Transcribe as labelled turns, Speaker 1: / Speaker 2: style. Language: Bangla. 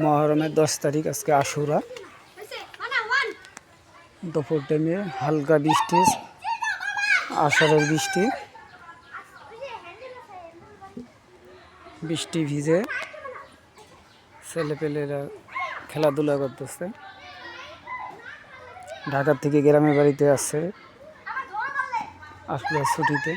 Speaker 1: মহরমের 10 তারিখ, আজকে আশুরা। দুপুর টাইমে হালকা বৃষ্টি, আষাঢ়ের বৃষ্টি, বৃষ্টি ভিজে ছেলেপেলেরা খেলাধুলা করতেছে। ঢাকা থেকে গ্রামের বাড়িতে আসছে আসলে ছুটিতে।